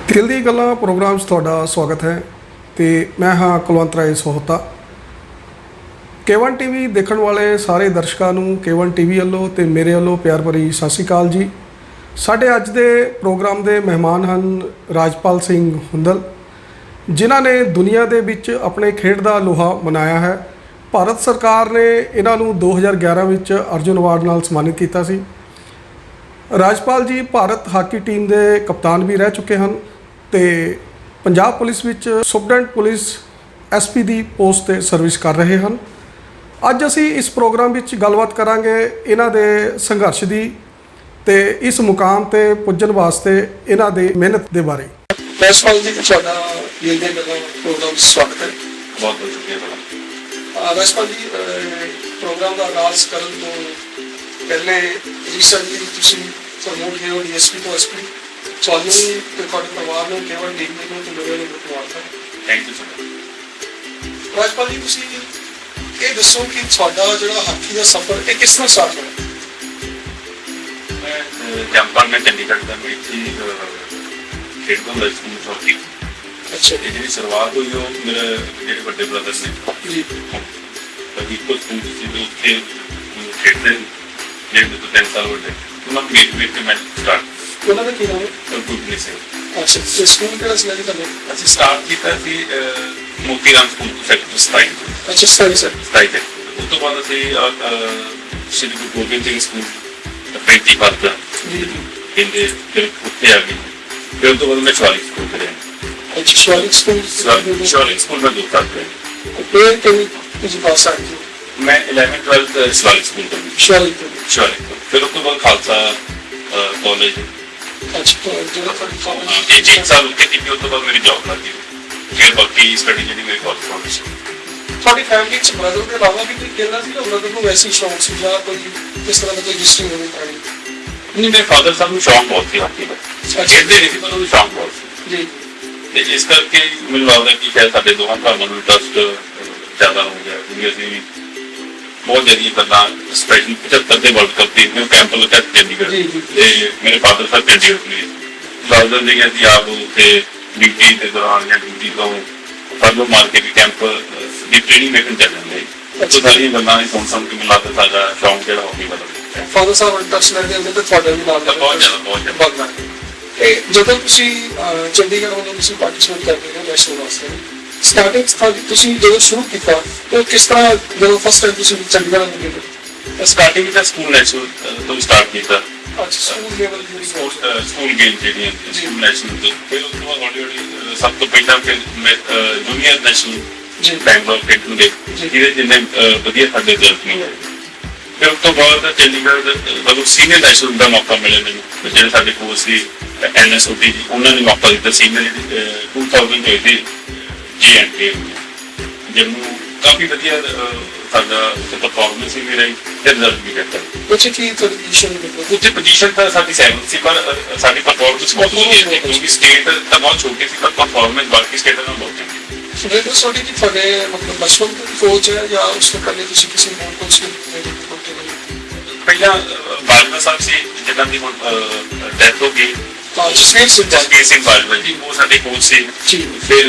ਦਿਲ ਦੀ ਗੱਲਾਂ ਪ੍ਰੋਗਰਾਮ 'ਚ ਤੁਹਾਡਾ ਸਵਾਗਤ ਹੈ ਤੇ ਮੈਂ ਹਾਂ ਕੁਲਵੰਤ ਰਾਏ ਸੋਹਤਾ। K1 TV ਦੇਖਣ ਵਾਲੇ ਸਾਰੇ ਦਰਸ਼ਕਾਂ ਨੂੰ K1 TV ਵੱਲੋਂ ਤੇ ਮੇਰੇ ਵੱਲੋਂ ਪਿਆਰ ਭਰੀ ਸਤਿ ਸ਼੍ਰੀ ਅਕਾਲ ਜੀ। ਸਾਡੇ ਅੱਜ ਦੇ ਪ੍ਰੋਗਰਾਮ ਦੇ ਮਹਿਮਾਨ ਹਨ ਰਾਜਪਾਲ ਸਿੰਘ ਹੁੰਦਲ, ਜਿਨ੍ਹਾਂ ਨੇ ਦੁਨੀਆ ਦੇ ਵਿੱਚ ਆਪਣੇ ਖੇਡ ਦਾ ਲੋਹਾ ਮਨਾਇਆ ਹੈ। ਭਾਰਤ ਸਰਕਾਰ ਨੇ ਇਹਨਾਂ ਨੂੰ 2011 ਵਿੱਚ ਅਰਜੁਨ ਅਵਾਰਡ ਨਾਲ ਸਨਮਾਨਿਤ ਕੀਤਾ ਸੀ। ਰਾਜਪਾਲ ਜੀ ਭਾਰਤ ਹਾਕੀ ਟੀਮ ਦੇ ਕਪਤਾਨ ਵੀ ਰਹਿ ਚੁੱਕੇ ਹਨ ਤੇ ਪੰਜਾਬ ਪੁਲਿਸ ਵਿੱਚ ਸੁਪਰਡੈਂਟ ਪੁਲਿਸ SP ਦੀ ਪੋਸਟ 'ਤੇ ਸਰਵਿਸ ਕਰ ਰਹੇ ਹਨ। ਅੱਜ ਅਸੀਂ ਇਸ ਪ੍ਰੋਗਰਾਮ ਵਿੱਚ ਗੱਲਬਾਤ ਕਰਾਂਗੇ ਇਹਨਾਂ ਦੇ ਸੰਘਰਸ਼ ਦੀ ਤੇ ਇਸ ਮੁਕਾਮ 'ਤੇ ਪੁੱਜਣ ਵਾਸਤੇ ਇਹਨਾਂ ਦੀ ਮਿਹਨਤ ਦੇ ਬਾਰੇ। ਰਾਜਪਾਲ ਜੀ ਤੁਹਾਡਾ ਦਿਲ ਦੇ ਗੱਲਾਂ ਪ੍ਰੋਗਰਾਮ ਸਵਾਗਤ ਹੈ। ਬਹੁਤ ਬਹੁਤ ਸ਼ੁਕਰੀਆ। ਰਾਜਪਾਲ ਜੀ ਪ੍ਰੋਗਰਾਮ ਦਾ ਆਗਾਜ਼ ਕਰਨ ਤੋਂ ਪਹਿਲੇ ਰੀਸੈਂਟਲੀ ਤੁਸੀਂ ਪ੍ਰਮੋਟ ਹੋਏ ਹੋ DSP ਤੋਂ SP। ਤੁਹਾਨੂੰ ਤੇ ਤੁਹਾਡੇ ਪਰਿਵਾਰ ਨੂੰ K1 TV ਨੂੰ ਤੇ ਮੇਰੇ ਨੂੰ ਮੁਬਾਰਕਾਂ। Thank you so much. Rajpal ji ਤੁਸੀਂ ਇਹ ਦੱਸੋ ਕਿ ਤੁਹਾਡਾ ਜਿਹੜਾ ਹਾਕੀ ਦਾ ਸਫ਼ਰ ਇਹ ਕਿਸ ਤਰ੍ਹਾਂ ਸਟਾਰਟ ਹੋਇਆ? ਮੈਂ ਜੰਪਾਂ ਮੈਂ ਚੰਡੀਗੜ੍ਹ ਦਾ ਵਿੱਚ ਖੇਡਦਾ ਹੁੰਦਾ ਸਕੂਲ ਚੌਥੀ। ਅੱਛਾ ਇਹ ਜਿਹੜੀ ਸ਼ੁਰੂਆਤ ਹੋਈ ਉਹ ਮੇਰੇ ਜਿਹੜੇ ਵੱਡੇ ਬ੍ਰਦਰ ਨੇ ਜੀ ਕਦੀ ਇੱਕੋ ਸਕੂਲ ਸੀ ਤੇ ਉੱਥੇ ਖੇਡਦੇ ਜਿਹੜੇ ਤੋਂ 3 ਸਾਲ ਵੱਡੇ ਉਹਨਾਂ ਨੂੰ ਮੇਟ ਕੇ ਮੈਂ ਸਟਾਰਟ ਉਹਨਾਂ ਦਾ ਕੀ ਨਾਮ ਹੈ? ਗੁਰਪ੍ਰੀਤ ਸਿੰਘ। ਅੱਛਾ ਤੇ ਸਕੂਲ ਕਿਹੜਾ ਸੀ ਜੀ ਤੁਹਾਡੇ? ਅਸੀਂ ਸਟਾਰਟ ਕੀਤਾ ਸੀ ਮੋਤੀ ਰਾਮ ਸਕੂਲ ਤੋਂ ਸੈਕਟਰ 27 ਅੱਛਾ ਸਟੱਡੀ ਸਰ। 27 ਤੇ ਉਸ ਤੋਂ ਬਾਅਦ ਅਸੀਂ ਸ਼੍ਰੀ ਗੁਰੂ ਗੋਬਿੰਦ ਸਿੰਘ ਸਕੂਲ 35 ਪੜ੍ਹਦਾ ਜੀ ਕਹਿੰਦੇ ਫਿਰ ਉੱਥੇ ਆ ਗਏ। ਫਿਰ ਉਸ ਤੋਂ ਬਾਅਦ ਮੈਂ ਸ਼ਿਵਾਲਿਕ ਸਕੂਲ ਕਰਿਆ। ਅੱਛਾ ਸ਼ਿਵਾਲਿਕ ਸਕੂਲ ਸ਼ਿਵਾਲਿਕ ਸਕੂਲ में 2 साल पे ਫਿਰ ਕਿਵੇਂ ਤੁਸੀਂ ਪਾਸ ਆ ਗਏ? मैं 11th 12th शिवालिक स्कूल ਤੋਂ ਸ਼ਿਵਾਲਿਕ शिवालिक ਤੋਂ ਫਿਰ ਉਸ ਤੋਂ ਬਾਅਦ ਖਾਲਸਾ ਕਾਲਜ ਅੱਛਾ ਜਿਹੜਾ ਤੁਹਾਡੀ ਕਾਲਜ ਇਹ 1 ਸਾਲ ਉੱਥੇ ਕੀਤੀ। ਉਸ ਤੋਂ ਬਾਅਦ ਮੇਰੀ ਜੌਬ ਲੱਗ ਗਈ। ਫਿਰ ਬਾਕੀ ਸਟੱਡੀ ਜਿਹੜੀ ਮੇਰੀ ਕਾਲਜ ਸੀ। ਤੁਹਾਡੀ ਫੈਮਿਲੀ ਚ ਬ੍ਰਦਰ ਦੇ ਇਲਾਵਾ ਵੀ ਕੋਈ ਖੇਡਦਾ ਸੀ ਜਾਂ ਬ੍ਰਦਰ ਨੂੰ ਵੈਸੇ ਹੀ ਸ਼ੌਂਕ ਸੀ ਜਾਂ ਕੋਈ ਕਿਸ ਤਰ੍ਹਾਂ ਦਾ ਕੋਈ ਹਿਸਟਰੀ ਹੋਣੀ ਪਾਣੀ? ਨਹੀਂ ਮੇਰੇ ਫਾਦਰ ਸਾਹਿਬ ਨੂੰ ਸ਼ੌਂਕ ਬਹੁਤ ਸੀ ਹਾਕੀ ਦਾ। ਖੇਡਦੇ ਨਹੀਂ ਸੀ ਪਰ ਉਹਨੂੰ ਸ਼ੌਂਕ ਬਹੁਤ ਸੀ ਜੀ ਤੇ ਇਸ ਕਰਕੇ ਮੈਨੂੰ ਲੱਗਦਾ ਕਿ ਸ਼ਾਇਦ ਸਾਡੇ ਦੋਵਾਂ ਭਰਾਵਾਂ ਨੂੰ ਇੰਟਰਸਟ ਜ਼ਿਆਦਾ ਹੋ ਗਿਆ ਕਿਉਂਕਿ ਅਸੀਂ ਬਹੁਤ ਜਿਹੜੀਆਂ ਗੱਲਾਂ ਸਪੈਸ਼ਲੀ 75 ਦੇ ਵਰਲਡ ਕੱਪ ਦੀ ਕੈਂਪ ਲੱਗਾ ਚੰਡੀਗੜ੍ਹ ਤੇ ਮੇਰੇ ਫਾਦਰ ਸਾਹਿਬ ਚੰਡੀਗੜ੍ਹ ਪੁਲਿਸ ਲਾਜ਼ਮ ਨੇ ਕਿ ਆਪ ਉੱਥੇ ਡਿਊਟੀ ਦੇ ਦੌਰਾਨ ਜਾਂ ਡਿਊਟੀ ਤੋਂ ਫਰਲੋ ਮਾਰ ਕੇ ਵੀ ਕੈਂਪ ਦੀ ਟ੍ਰੇਨਿੰਗ ਵੇਖਣ ਚੱਲ ਜਾਂਦੇ। ਉਹ ਸਾਰੀਆਂ ਗੱਲਾਂ ਸੁਣ ਕੇ ਮੈਨੂੰ ਲੱਗਦਾ ਸਾਡਾ ਸ਼ੌਂਕ ਜਿਹੜਾ ਹਾਕੀ ਵਾਲਾ ਫਾਦਰ ਸਾਹਿਬ ਇੰਟਰਸਟ ਲੈਂਦੇ ਹੁੰਦੇ ਤੇ ਤੁਹਾਡਾ ਵੀ ਨਾਲ ਬਹੁਤ ਜ਼ਿਆਦਾ ਤੇ ਜਦੋਂ ਤੁਸੀਂ ਚੰਡੀਗੜ੍ਹ ਵੱਲੋਂ ਤੁਸੀਂ ਪਾਰਟਿਸਿਪੇਟ ਕਰਦੇ ਹੋ ਨੈਸ਼ਨਲ ਵਾਸਤੇ ਸਟਾਰਟਿੰਗ ਤੁਸੀਂ ਜਦੋਂ ਸ਼ੁਰੂ ਕੀਤਾ ਤਾਂ ਕਿਸ ਤਰ੍ਹਾਂ ਜਦੋਂ ਫਸਟ ਟਾਈਮ ਤੁਸੀਂ ਚੰਡੀਗੜ੍ਹ ਨੂੰ ਗਏ? ਸਟਾਰਟਿੰਗ ਦਾ ਸਕੂਲ ਨੈਸ਼ਨਲ ਤੋਂ ਸਟਾਰਟ ਕੀਤਾ। ਅੱਛਾ ਸਕੂਲ ਲੈਵਲ ਦੀ ਸਕੂਲ ਗੇਮ ਜਿਹੜੀਆਂ ਸਕੂਲ ਨੈਸ਼ਨਲ ਤੋਂ ਫਿਰ ਉਸ ਤੋਂ ਬਾਅਦ ਹੌਲੀ ਹੌਲੀ ਸਭ ਤੋਂ ਪਹਿਲਾਂ ਫਿਰ ਜੂਨੀਅਰ ਨੈਸ਼ਨਲ ਜੀ ਬੈਂਗਲੌਰ ਖੇਡੂਗੇ ਜਿਹਦੇ ਜਿੰਨੇ ਵਧੀਆ ਸਾਡੇ ਰਿਜ਼ਲਟ ਨਹੀਂ ਹੋਏ। ਫਿਰ ਉਸ ਤੋਂ ਬਾਅਦ ਚੰਡੀਗੜ੍ਹ ਜਦੋਂ ਸੀਨੀਅਰ ਨੈਸ਼ਨਲ ਦਾ ਮੌਕਾ ਮਿਲਿਆ ਮੈਨੂੰ ਜਿਹੜੇ ਸਾਡੇ ਕੋਚ ਸੀ NSOD ਜੀ ਉਹਨਾਂ ਨੇ ਮੌਕਾ ਦਿੱਤਾ ਸੀਨੀਅਰ 2000 ਹੋਈ ਸੀ G&K ਜਿਹਨੂੰ ਕਾਫੀ ਵਧੀਆ ਸਾਡਾ ਪਰਫਾਰਮੈਂਸ ਸੀ ਮੇਰਾ ਤੇ ਰਿਜ਼ਲਟ ਵੀ ਕੀਤਾ। ਉੱਥੇ ਕੀ ਤੁਹਾਡੀ ਪੋਜੀਸ਼ਨ ਉੱਥੇ ਪੋਜੀਸ਼ਨ ਤਾਂ ਸਾਡੀ 7 ਸੀ ਪਰ ਸਾਡੀ ਪਰਫਾਰਮੈਂਸ ਬਹੁਤ ਵਧੀਆ ਸੀ ਕਿਉਂਕਿ ਸਟੇਟ ਤਾਂ ਬਹੁਤ ਛੋਟੀ ਸੀ ਪਰ ਪਰਫਾਰਮੈਂਸ ਬਾਕੀ ਸਟੇਟਾਂ ਨਾਲੋਂ ਬਹੁਤ ਚੰਗੀ ਸੀ। ਸੁਰੇਂਦਰ ਸੋਢੀ ਜੀ ਤੁਹਾਡੇ ਮਤਲਬ ਬਚਪਨ ਤੋਂ ਕੋਚ ਹੈ ਜਾਂ ਉਸ ਤੋਂ ਪਹਿਲੇ ਤੁਸੀਂ ਕਿਸੇ ਹੋਰ ਕੋਚ ਦੇ ਪਹਿਲਾਂ ਬਾਜਵਾ ਸਾਹਿਬ ਸੀ ਜਿਨ੍ਹਾਂ ਦੀ ਹੁਣ ਡੈਥ ਹੋ ਗਈ। ਜਸਵੀਰ ਸਿੰਘ ਬਾਜਵਾ ਜੀ ਉਹ ਸਾਡੇ ਕੋਚ ਸੀ। ਫਿਰ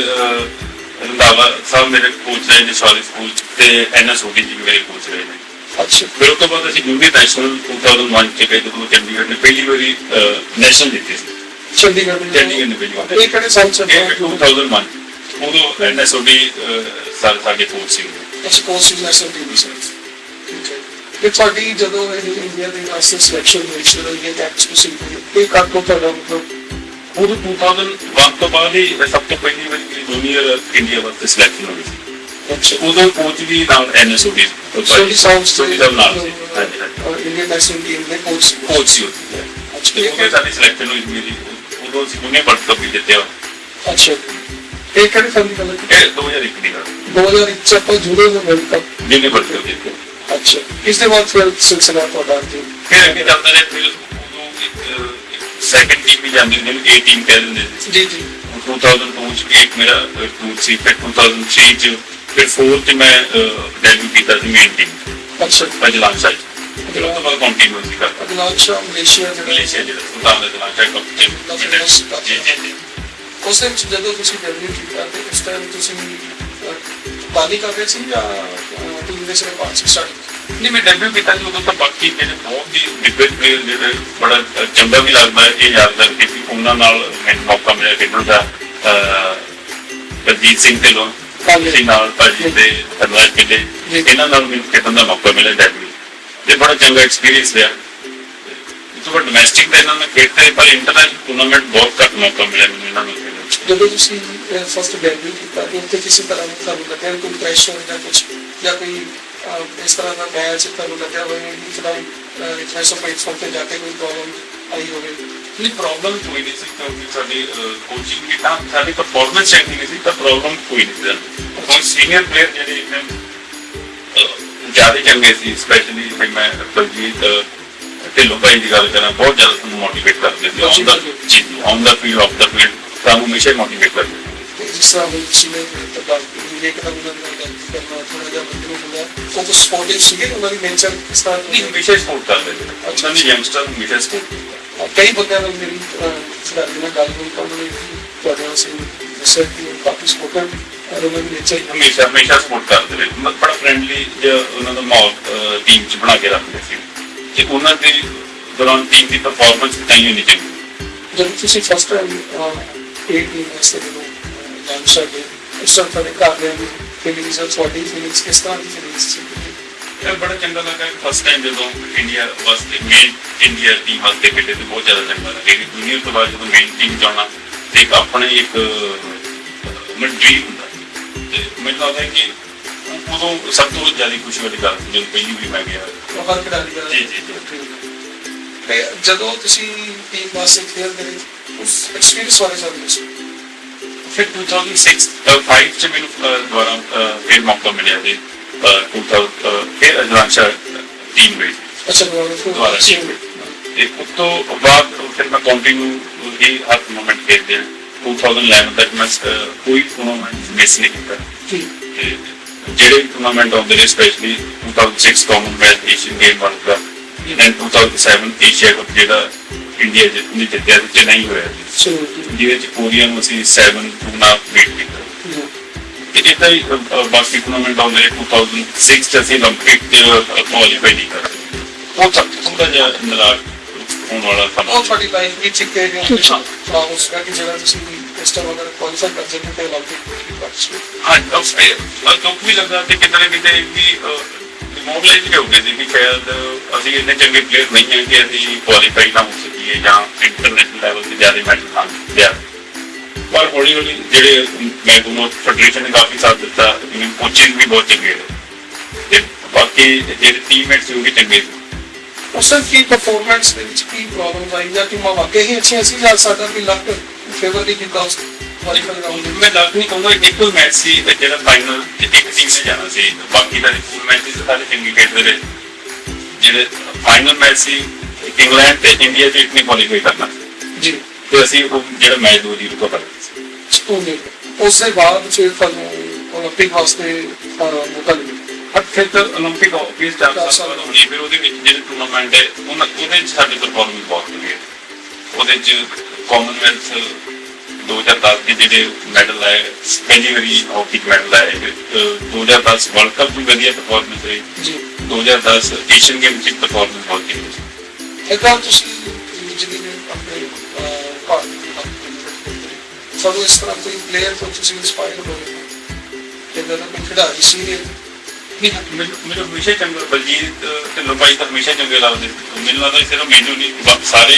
ਰੰਧਾਵਾ ਸਾਹਿਬ ਮੇਰੇ ਕੋਚ ਰਹੇ ਨੇ ਸ਼ਿਵਾਲਿਕ ਸਕੂਲ ਤੇ NSOD ਜੀ ਵੀ ਮੇਰੇ ਕੋਚ ਰਹੇ ਨੇ। ਅੱਛਾ ਫਿਰ ਉਸ ਤੋਂ ਬਾਅਦ ਅਸੀਂ ਜੂਨੀਅਰ ਨੈਸ਼ਨਲ 2001 ਚ ਗਏ ਜਦੋਂ ਚੰਡੀਗੜ੍ਹ ਨੇ ਪਹਿਲੀ ਵਾਰੀ ਨੈਸ਼ਨਲ ਜਿੱਤੇ ਸੀ। ਚੰਡੀਗੜ੍ਹ ਨੇ ਪਹਿਲੀ ਵਾਰ ਇਹ ਕਿਹੜੇ ਸਾਲ ਚ? 2001 ਉਦੋਂ NSOD ਸਾਡੇ ਕੋਚ ਸੀ। ਅੱਛਾ ਕੋਚ ਸੀ ਨੈਸ਼ਨਲ ਟੀਮ ਸੀ। ਤੇ ਤੁਹਾਡੀ ਜਦੋਂ ਇੰਡੀਆ ਦੇ ਵਾਸਤੇ ਸਿਲੈਕਸ਼ਨ ਹੋਈ ਸੀ ਉਹ ਇਹ ਟੈਕਸ ਤੁਸੀਂ ਇਹ ਕਾਟੋ ਤੁਹਾਡਾ ਮਤਲਬ ਉਦੋਂ 2001 ਤੋਂ ਬਾਅਦ ਹੀ ਸਭ ਤੋਂ ਪਹਿਲੀ ਵਾਰੀ ਜੂਨੀਅਰ ਇੰਡੀਆ ਵਾਸਤੇ ਸਿਲੈਕਸ਼ਨ ਹੋਈ ਸੀ। ਅੱਛਾ ਉਦੋਂ ਕੋਚ ਵੀ ਨਾਲ NSOD ਨਾਲ ਸੀ। ਇੰਡੀਅਨ ਨੈਸ਼ਨਲ ਟੀਮ ਦੇ ਕੋਚ ਸੀ। ਕੋਚ ਸੀ ਉੱਥੇ ਉਦੋਂ ਸਾਡੀ ਸਿਲੈਕਸ਼ਨ ਹੋਈ ਮੇਰੀ ਉਦੋਂ ਅਸੀਂ ਜੂਨੀਅਰ ਵਰਲਡ ਕੱਪ ਵੀ ਜਿੱਤਿਆ। ਅੱਛਾ ਇਹ ਕਿਹੜੇ ਸਾਲ ਦੀ ਗੱਲ ਹੈ? ਇਹ 2001 ਦੀ ਗੱਲ। 2001 ਚ ਆਪਾਂ junior world cup junior world cup ਜਿੱਤਿਆ। ਅੱਛਾ ਇਸ ਦੇ ਬਾਅਦ ਫਿਰ ਸਿਲਸਿਲਾ ਤੁਹਾਡਾ ਫਿਰ ਅੱਗੇ ਚੱਲਦਾ ਰਿਹਾ। ਫਿਰ ਉਦੋਂ ਸੈਕੰਡ ਟੀਮ ਵੀ ਜਾਂਦੀ ਹੁੰਦੀ A ਟੀਮ ਕਹਿ ਦਿੰਦੇ ਸੀ। ਜੀ ਜੀ 2002 ਚ ਇੱਕ ਮੇਰਾ ਟੂਰ ਸੀ। ਫਿਰ 2003 ਚ ਫਿਰ 4 ਚ ਮੈਂ ਡੈਬਿਊ ਕੀਤਾ ਸੀ ਮੇਨ ਟੀਮ। ਅੱਛਾ ਅਜਲਾਨ ਸਾਹਿਬ ਫਿਰ ਉਸ ਤੋਂ ਬਾਅਦ ਕੰਟੀਨਿਊ ਸੀ ਕਰਦਾ ਅਜਲਾਨ ਸ਼ਾਹ ਮਲੇਸ਼ੀਆ ਜਿਹੜਾ ਸੁਲਤਾਨ ਅਜਲਾਨ ਸ਼ਾਹ ਕੱਪ ਉਸ ਦੇ ਵਿੱਚ ਜਦੋਂ ਤੁਸੀਂ ਡੈਬਿਊ ਕੀਤਾ ਤੇ ਉਸ ਟਾਈਮ ਤੁਸੀਂ ਬਾਲੀ ਕਰ ਰਹੇ ਸੀ ਜਾਂ ਟੀਮ ਦੇ ਸਾਰੇ ਪਾਰਟਸ ਸਟਾਰਟ? ਨਹੀਂ, ਮੈਂ ਡੈਬਿਊ ਕੀਤਾ ਸੀ ਉਦੋਂ ਤਾਂ ਬਾਕੀ ਜਿਹੜੇ ਬਹੁਤ ਹੀ ਦਿੱਗਜ ਪਲੇਅਰ ਜਿਹੜੇ ਬੜਾ ਚੰਗਾ ਵੀ ਲੱਗਦਾ ਹੈ ਇਹ ਯਾਦ ਕਰਕੇ ਕਿ ਉਹਨਾਂ ਨਾਲ ਮੈਨੂੰ ਮੌਕਾ ਮਿਲਿਆ ਖੇਡਣ ਦਾ। ਬਲਜੀਤ ਸਿੰਘ ਢਿੱਲੋਂ ਜੀ ਨਾਲ ਭਾਜੀ ਤੇ ਸਰਦਾਰ ਕਿਲੇ ਇਹਨਾਂ ਨਾਲ ਮੈਨੂੰ ਖੇਡਣ ਦਾ ਮੌਕਾ ਮਿਲਿਆ ਡੈਬਿਊ ਤੇ ਬੜਾ ਚੰਗਾ ਐਕਸਪੀਰੀਅੰਸ ਰਿਹਾ। ਤੋਂ ਡੋਮੈਸਟਿਕ ਦਾ ਇਹਨਾਂ ਨਾਲ ਖੇਡਦੇ ਪਰ ਇੰਟਰਨੈਸ਼ਨਲ ਟੂਰਨਾਮੈਂਟ ਬਹੁਤ ਘੱਟ ਮੌਕਾ ਮਿਲਿਆ ਮੈਨੂੰ ਇਹਨਾਂ ਨੂੰ ਖੇਡਣ ਦਾ। ਜਦੋਂ ਤੁਸੀਂ ਫਸਟ ਡੈਬਿਊ ਕੀਤਾ ਤੇ ਉੱਥੇ ਕਿਸੇ ਤਰ੍ਹਾਂ ਦਾ ਤੁਹਾਨੂੰ ਲੱਗਿਆ ਕੋਈ ਪ੍ਰੈਸ਼ਰ ਜਾਂ ਕੁਝ ਜਾਂ ਕੋਈ ਇਸ ਤਰ੍ਹਾਂ ਦਾ ਮੈਚ ਤੁਹਾਨੂੰ ਲੱਗਿਆ ਹੋਵੇ ਕਿ ਫਿਲਹਾਲ ਇੰਟਰਨੈਸ਼ਨਲ ਪਲੇਟਫਾਰਮ ਤੇ ਜਾ ਕੇ ਕੋਈ ਪ੍ਰੋਬਲਮ ਆਈ ਹੋਵੇ? ਨਹੀਂ, ਪ੍ਰੋਬਲਮ ਕੋਈ ਨਹੀਂ ਸੀ ਕਿਉਂਕਿ ਸਾਡੀ ਕੋਚਿੰਗ ਵੀ ਤਾਂ ਸਾਡੀ ਪਰਫਾਰਮੈਂਸ ਚੰਗੀ ਨਹੀਂ ਸੀ ਤਾਂ ਪ੍ਰੋਬਲਮ ਕੋਈ ਨਹੀਂ ਸੀ। ਹੁਣ ਸੀਨੀਅਰ ਪਲੇਅਰ ਜਿਹੜੇ ਜ਼ਿਆਦਾ ਚੰਗੇ ਸੀ, ਸਪੈਸ਼ਲੀ ਮੈਂ ਬਲਜੀਤ ਢਿੱਲੋਂ ਭਾਈ ਦੀ ਗੱਲ ਕਰਾਂ, ਬਹੁਤ ਜ਼ਿਆਦਾ ਸਾਨੂੰ ਮੋਟੀਵੇਟ ਕਰਦੇ ਸੀ on the field of the field, ਸਾਨੂੰ ਹਮੇਸ਼ਾ ਮੋਟੀਵੇਟ ਕਰਦੇ ਸੀ। ਜਿਸ ਤਰ੍ਹਾਂ ਹੁਣ ਤੁਸੀਂ ਨੇ ਇੱਕਦਮ ਉਹਨਾਂ ਨਾਲ ਗੱਲ ਕਰਨਾ ਥੋੜਾ ਜਿਹਾ ਬੰਦੇ ਨੂੰ ਹੁੰਦਾ ਉਹ ਸਪੋਰਟਿਵ ਸੀਗੇ, ਉਹਨਾਂ ਦੀ ਨੇਚਰ ਇਸ ਤਰ੍ਹਾਂ ਨਹੀਂ, ਹਮੇਸ਼ਾ ਸਪੋਰਟ ਕਰਦੇ ਸੀ ਉਹਨਾਂ ਨੇ ਯੰਗਸਟਰ ਨੂੰ ਹਮੇਸ਼ਾ ਸਪੋਰਟ ਕੀਤਾ। ਕਈ ਬੰਦਿਆਂ ਨਾਲ ਮੇਰੀ ਖਿਡਾਰੀ ਨਾਲ ਗੱਲ ਹੋਈ ਤਾਂ ਉਹਨਾਂ ਨੇ ਤੁਹਾਡੇ ਨਾਲ ਸੀ ਦੱਸਿਆ ਕਿ ਕਾਫੀ ਸਪੋਰਟਰ ਔਰ ਉਹਨਾਂ ਦੀ ਨੇਚਰ ਹਮੇਸ਼ਾ ਸਪੋਰਟ ਕਰਦੇ ਰਹੇ। ਬੜਾ ਫਰੈਂਡਲੀ ਉਹਨਾਂ ਦਾ ਮਾਹੌਲ ਟੀਮ 'ਚ ਬਣਾ ਕੇ ਰੱਖਦੇ ਸੀ ਤੇ ਉਹਨਾਂ ਦੇ ਦੌਰਾਨ ਟੀਮ ਦੀ ਪਰਫਾਰਮੈਂਸ ਵੀ ਤਾਂ ਹੀ ਹੋਣੀ ਚਾਹੀਦੀ। ਜਦੋਂ ਤੁਸੀਂ ਫਸਟ ਟਾਈਮ ਇਹ ਟੀਮ ਵਾਸਤੇ ਜਦੋਂ ਲਾਂਚ ਕਰਦੇ ਉਸ ਟਾਈਮ ਤੁਹਾਡੇ ਘਰਦਿਆਂ ਦੀ ਫੀਲਿੰਗਸ ਔਰ ਤੁਹਾਡੀ ਫੀਲਿੰਗਸ ਕਿਸ ਤਰ੍ਹਾਂ ਦੀ ਫੀਲਿੰਗਸ ਸੀ? ਇਹ ਬੜਾ ਚੰਗਾ ਲੱਗਾ ਫਸਟ ਟਾਈਮ ਜਦੋਂ ਇੰਡੀਆ ਵਾਸਤੇ ਮੇਨ ਇੰਡੀਆ ਟੀਮ ਵਾਸਤੇ ਖੇਡੇ ਤੇ ਬਹੁਤ ਜ਼ਿਆਦਾ ਚੰਗਾ ਲੱਗਾ। ਜੂਨੀਅਰ ਤੋਂ ਬਾਅਦ ਜਦੋਂ ਮੇਨ ਟੀਮ ਜਾਣਾ ਤੇ ਇੱਕ ਆਪਣੇ ਇੱਕ ਡ੍ਰੀਮ ਹੁੰਦਾ ਤੇ ਮੈਨੂੰ ਲੱਗਦਾ ਕਿ ਉਦੋਂ ਸਭ ਤੋਂ ਜ਼ਿਆਦਾ ਖੁਸ਼ੀ ਵਾਲੀ ਗੱਲ ਸੀ ਜਦੋਂ ਪਹਿਲੀ ਵੀ ਮੈਂ ਗਿਆ। ਹਰ ਖਿਡਾਰੀ ਦਾ ਜੀ। ਤੇ ਜਦੋਂ ਤੁਸੀਂ ਟੀਮ ਵਾਸਤੇ ਖੇਡਦੇ ਰਹੇ ਉਸ ਐਕਸਪੀਰੀਅੰਸ ਬਾਰੇ ਸਾਨੂੰ ਦੱਸੋ। ਫਿਰ 2005 ਚ ਮੈਨੂੰ ਦੁਬਾਰਾ ਫਿਰ ਮੌਕਾ ਮਿਲਿਆ ਤੇ 2000 ਫਿਰ ਅਜਲਾਂਸ਼ਾ ਟੀਮ ਵਿੱਚ ਅੱਛਾ ਦੁਬਾਰਾ ਟੀਮ ਤੇ ਉਸ ਤੋਂ ਬਾਅਦ ਫਿਰ ਮੈਂ ਕੰਟੀਨਿਊ ਹੀ ਹਰ ਟੂਰਨਾਮੈਂਟ ਖੇਡਦੇ ਹਾਂ। 2011 ਤੱਕ ਮੈਂ ਕੋਈ ਟੂਰਨਾਮੈਂਟ ਮਿਸ ਨਹੀਂ ਕੀਤਾ ਜੀ। ਤੇ ਜਿਹੜੇ ਟੂਰਨਾਮੈਂਟ ਆਉਂਦੇ ਨੇ specially 2006 Commonwealth Asian game world cup and 2007 Asia cup ਜਿਹੜਾ ਇੰਡੀਆ ਜਿੱਤਿਆ ਤੇ ਨਹੀਂ ਹੋਇਆ ਜਿਹਦੇ ਚ ਕੋਰੀਆ ਨੂੰ ਅਸੀਂ 7-2 ਨਾਲ ਬੀਟ ਕੀਤਾ। ਤੇ ਇਦਾਂ ਹੀ ਬਾਕੀ ਟੂਰਨਾਮੈਂਟ ਆਉਂਦੇ ਨੇ 2006 ਚ ਅਸੀਂ 올림픽 ਤੇ ਕੁਆਲੀਫਾਈ ਨਹੀਂ ਕਰ ਸਕੇ। ਉਹ ਤਾਂ ਥੋੜਾ ਜਿਹਾ ਨਾਰਾਜ਼ ਹੋਣ ਵਾਲਾ ਸਮਾਂ। ਉਹ ਤੁਹਾਡੀ ਲਾਈਫ ਵਿੱਚ ਇੱਕ ਉਸ ਦਾ ਕਿ ਜਿਹੜਾ ਤੁਸੀਂ ਇਸ ਟਾਈਮ ਅਗਰ ਕੁਆਲੀਫਾਈ ਕਰ ਜਾਂਦੇ ਤੇ 올림픽 ਪਾਰਟਿਸਿਪੇਟ ਹਾਂ ਦੁੱਖ ਵੀ ਲੱਗਾ ਤੇ ਕਿਤੇ ਨਾ ਕਿਤੇ ਵੀ ਮੋਬਿਲਾਈਜ਼ ਹੋ ਗਏ ਸੀ ਕਿ ਸ਼ਾਇਦ ਅਸੀਂ ਇੰਨੇ ਚੰਗੇ ਪਲੇਅਰ ਨਹੀਂ ਹਾਂ ਕਿ ਅਸੀਂ ਕੁਆਲੀਫਾਈ ਨਾ ਹੋ ਸਕੀਏ ਜਾਂ ਇੰਟਰਨੈਸ਼ਨਲ ਲੈਵਲ ਤੇ ਜ਼ਿਆਦਾ ਮੈਚ ਨਾ ਲਿਆ। ਪਰ ਹੌਲੀ ਹੌਲੀ ਜਿਹੜੇ ਮੈਨੂੰ ਫੈਡਰੇਸ਼ਨ ਨੇ ਕਾਫੀ ਸਾਥ ਦਿੱਤਾ, ਕੋਚਿੰਗ ਵੀ ਬਹੁਤ ਚੰਗੇ ਨੇ ਤੇ ਬਾਕੀ ਜਿਹੜੇ ਟੀਮਮੇਟਸ ਸੀ ਉਹ ਵੀ ਚੰਗੇ ਸੀ। ਉਸ ਟਾਈਮ ਕੀ ਪਰਫਾਰਮੈਂਸ ਦੇ ਵਿੱਚ ਕੀ ਪ੍ਰੋਬਲਮ ਆਈ ਜਾਂ ਟੀਮਾਂ ਵਾਕਈ ਹੀ ਅੱਛੀਆਂ ਸੀ ਜਾਂ ਸਾਡਾ ਵੀ ਲੱਕ ਫੇਵਰ ਨਹੀਂ ਕੀਤਾ ਉਸ ਕੁਆਲੀਫਾਈ ਰਾਉਂਡ ਦੇ? ਮੈਂ ਲੱਗ ਨਹੀਂ ਕਹੂੰਗਾ, ਇੱਕੋ ਮੈਚ ਸੀ ਜਿਹੜਾ ਫਾਈਨਲ ਇੱਕ ਟੀਮ ਨੇ ਜਾਣਾ ਸੀ, ਬਾਕੀ ਦਾ ਪੂਰੇ ਮੈਚਸ ਸਾਰੇ ਚੰਗੇ ਖੇਡਦੇ ਰਹੇ। ਜਿਹੜੇ ਫਾਈਨਲ ਮੈਚ ਸੀ ਇੰਗਲੈਂਡ ਤੇ ਇੰਡੀਆ ਚ ਇੱਕ ਨੇ ਕੁਆਲੀਫਾਈ ਕਰਨਾ ਜੀ ਤੇ ਅਸੀਂ ਉਹ ਜਿਹੜਾ ਮੈਚ 2-0 ਤੋਂ ਹਾਰੇ ਸੀ। ਉਸ ਦੇ ਬਾਅਦ ਫਿਰ ਤੁਹਾਨੂੰ 올림픽 ਵਾਸਤੇ ਮੌਕਾ ਮਿਲਿਆ। ਫਿਰ ਤਾਂ 올림픽 ਆਫਿਸ ਦਾ ਹੋਣੀ ਫਿਰ ਉਹਦੇ ਵਿੱਚ ਜਿਹੜੇ ਟੂਰਨਾਮੈਂਟ ਹੈ ਉਹਦੇ ਚ ਸਾਡੀ ਪਰਫਾਰਮੈਂਸ ਬਹੁਤ ਵਧੀਆ। ਉਹਦੇ ਚ ਕਾਮਨਵੈਲਥ 2010 ਦੇ ਜਿਹੜੇ ਮੈਡਲ ਆਏ, ਪਹਿਲੀ ਵਾਰੀ ਹਾਕੀ ਮੈਡਲ ਆਏ, 2010 ਵਰਲਡ ਕੱਪ ਵੀ ਵਧੀਆ ਪਰਫਾਰਮੈਂਸ ਰਹੀ ਜੀ। 2010 ਏਸ਼ੀਅਨ ਗੇਮ ਚ ਪਰਫਾਰਮੈਂਸ ਬਹੁਤ ਚੰਗੀ ਸੀ। ਇੱਕ ਵਾਰ ਤੁਸੀਂ ਜਿਹੜੀ ਆਪਣੇ ਸਾਨੂੰ ਇਸ ਤਰ੍ਹਾਂ ਕੋਈ ਪਲੇਅਰ ਤੋਂ ਤੁਸੀਂ ਇੰਸਪਾਇਰ ਹੋਏ ਕਿਦਾਂ ਦਾ ਕੋਈ ਖਿਡਾਰੀ ਸੀਨੀਅਰ? ਨਹੀਂ, ਮੈਨੂੰ ਹਮੇਸ਼ਾ ਚੰਗਾ ਬਲਜੀਤ ਢਿੱਲੋਂ ਭਾਈ ਤਾਂ ਹਮੇਸ਼ਾ ਚੰਗੇ ਲੱਗਦੇ। ਮੈਨੂੰ ਲੱਗਦਾ ਸਿਰਫ ਮੈਨੂੰ ਨਹੀਂ ਸਾਰੇ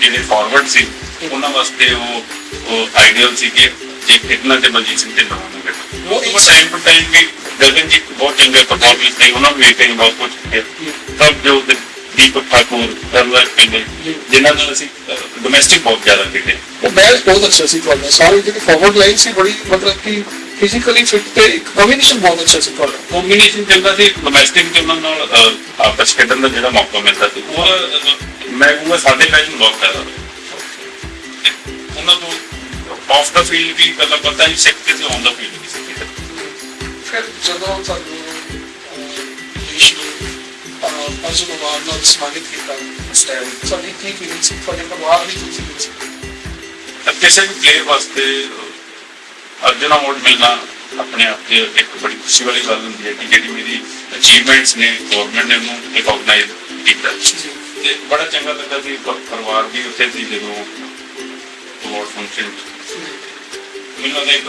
ਜਿਹੜੇ ਫਾਰਵਰਡ ਸੀ ਉਹਨਾਂ ਵਾਸਤੇ ਉਹ ਆਈਡੀਅਲ ਸੀ ਕਿ ਜੇ ਖੇਡਣਾ ਤੇ ਬਲਜੀਤ ਸਿੰਘ ਢਿੱਲੋਂ ਨੂੰ ਖੇਡਣਾ। ਉਹ ਟਾਈਮ ਟੂ ਟਾਈਮ ਵੀ ਗਗਨਜੀਤ ਬਹੁਤ ਚੰਗੇ ਪਰਫਾਰਮੈਂਸ ਦੇ ਉਹਨਾਂ ਨੂੰ ਵੇਖ ਕੇ ਬਹੁਤ ਕੁਝ ਸਿੱਖਿਆ। ਸਭ ਜੋ ਦੀਪਕ ਠਾਕੁਰ ਕਰਨਰਾਜ ਪਿੰਡੇ ਜਿਨ੍ਹਾਂ ਨਾਲ ਅਸੀਂ ਡੋਮੈਸਟਿਕ ਬਹੁਤ ਜ਼ਿਆਦਾ ਖੇਡੇ। ਉਹ ਮੈਚ ਬਹੁਤ ਅੱਛਾ ਸੀ ਤੁਹਾਡਾ, ਸਾਰੀ ਜਿਹੜੀ ਫਾਰਵਰਡ ਲਾਈਨ ਸੀ ਬੜੀ ਮਤਲਬ ਕਿ ਫਿਜ਼ੀਕਲੀ ਫਿਟ ਤੇ ਇੱਕ ਕੰਬੀਨੇਸ਼ਨ ਬਹੁਤ ਅੱਛਾ ਸੀ ਤੁਹਾਡਾ। ਕੰਬੀਨੇਸ਼ਨ ਚੰਗਾ ਸੀ ਡੋਮੈਸਟਿਕ ਤੇ ਉਹਨਾਂ ਨਾਲ ਆਪਸ ਖੇਡਣ ਦਾ ਜਿਹੜਾ ਮੌਕਾ ਮਿਲਦਾ ਸੀ ਉਹ ਮੈਂ ਕਹੂੰਗਾ ਸਾਡੇ ਮੈਚ ਨੂੰ ਬਹੁਤ ਫਾਇਦਾ ਉਹਨਾਂ ਤੋਂ ਆਫ ਦਾ ਫੀਲਡ ਵੀ ਗੱਲਾਂ ਪਤਾ ਨਹੀਂ ਸਿੱਖਦੇ ਸੀ, ਔਨ ਦਾ ਫੀਲਡ ਵੀ ਸਿੱਖਦੇ। ਫਿਰ ਜਦੋਂ ਤੁਹਾਨੂੰ ਦੇਸ਼ ਨੂੰ ਅਰਜੁਨ ਅਵਾਰਡ ਨਾਲ ਸਨਮਾਨਿਤ ਕੀਤਾ ਉਸ ਟਾਈਮ ਤੁਹਾਡੀ ਕੀ ਫੀਲਿੰਗ ਸੀ, ਤੁਹਾਡੇ ਪਰਿਵਾਰ ਦੀ ਕੀ ਫੀਲਿੰਗ ਸੀ? ਕਿਸੇ ਵੀ ਪਲੇਅਰ ਵਾਸਤੇ ਅਰਜਨ ਅਵਾਰਡ ਮਿਲਣਾ ਆਪਣੇ ਆਪ 'ਚ ਇੱਕ ਬੜੀ ਖੁਸ਼ੀ ਵਾਲੀ ਗੱਲ ਹੁੰਦੀ ਹੈ ਕਿ ਜਿਹੜੀ ਮੇਰੀ ਅਚੀਵਮੈਂਟਸ ਨੇ ਗੌਰਮੈਂਟ ਨੇ ਉਹਨੂੰ ਰਿਕੋਗਨਾਈਜ਼ ਕੀਤਾ ਤੇ ਬੜਾ ਚੰਗਾ ਲੱਗਾ ਕਿ ਪਰਿਵਾਰ ਵੀ ਉੱਥੇ ਸੀ ਜਦੋਂ ਅਵਾਰਡ ਫੰਕਸ਼ਨ ਮੈਨੂੰ ਲੱਗਦਾ ਇੱਕ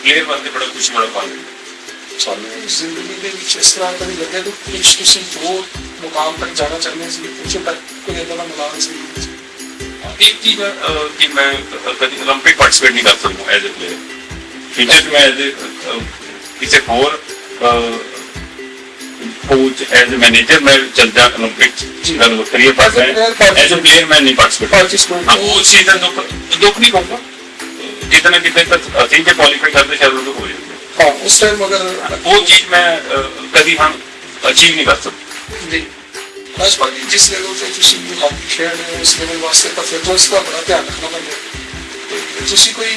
ਪਲੇਅਰ ਵਾਸਤੇ ਬੜਾ ਖੁਸ਼ੀ ਵਾਲਾ ਪਲ ਹੈ। ਸਾਨੂੰ ਜ਼ਿੰਦਗੀ ਦੇ ਵਿੱਚ ਇਸ ਤਰ੍ਹਾਂ ਕਦੀ ਲੱਗਿਆ ਕਿ ਕੁਛ ਤੁਸੀਂ ਹੋਰ ਮੁਕਾਮ ਤੱਕ ਜਾਣਾ ਚਾਹੁੰਦੇ ਸੀ, ਉੱਥੇ ਤੱਕ ਕੋਈ ਏਦਾਂ ਦਾ ਮੁਕਾਮ ਸੀ? ਇੱਕ ਚੀਜ਼ ਹੈ ਕਿ ਮੈਂ ਕਦੀ 올림픽 ਪਾਰਟਿਸਿਪੇਟ ਨਹੀਂ ਕਰ ਸਕਦਾ ਐਜ਼ ਅ ਪਲੇਅਰ। ਫਿਊਚਰ 'ਚ ਮੈਂ ਐਜ਼ ਕਿਸੇ ਹੋਰ ਕੋਚ ਐਜ਼ ਅ ਮੈਨੇਜਰ ਮੈਂ ਚੱਲ ਜਾ 올림픽 'ਚ ਗੱਲ ਵੱਖਰੀ ਹੈ, ਪਰ ਐਜ਼ ਅ ਪਲੇਅਰ ਮੈਂ ਨਹੀਂ ਪਾਰਟਿਸਿਪੇਟ। ਹਾਂ, ਉਹ ਚੀਜ਼ ਦਾ ਦੁੱਖ ਨਹੀਂ ਪਾਉਂਦਾ, ਕਿਤੇ ਨਾ ਕਿਤੇ ਤਾਂ ਅਸੀਂ ਜੇ ਕੁਆਲੀਫਾਈ ਕਰਦੇ ਸ਼ਾਇਦ ਉਹ ਹੋ ਜਾਂਦੇ। ਹਾਂ, ਉਸ ਟਾਈਮ ਅਗਰ ਉਹ ਚੀਜ਼ ਮੈਂ ਕਦੀ ਹਾਂ ਅਚੀਵ ਨਹੀਂ ਕਰ ਸਕਦਾ। ਜੀ ਰਾਜਪਾਲ ਜੀ, ਜਿਸ ਲੈਵਲ ਤੇ ਤੁਸੀਂ ਹਾਕੀ ਖੇਡ ਰਹੇ ਹੋ ਉਸ ਲੈਵਲ ਵਾਸਤੇ ਤਾਂ ਫਿਟਨੈਸ ਦਾ ਬੜਾ ਧਿਆਨ ਰੱਖਣਾ ਪੈਂਦਾ। ਤੇ ਤੁਸੀਂ ਕੋਈ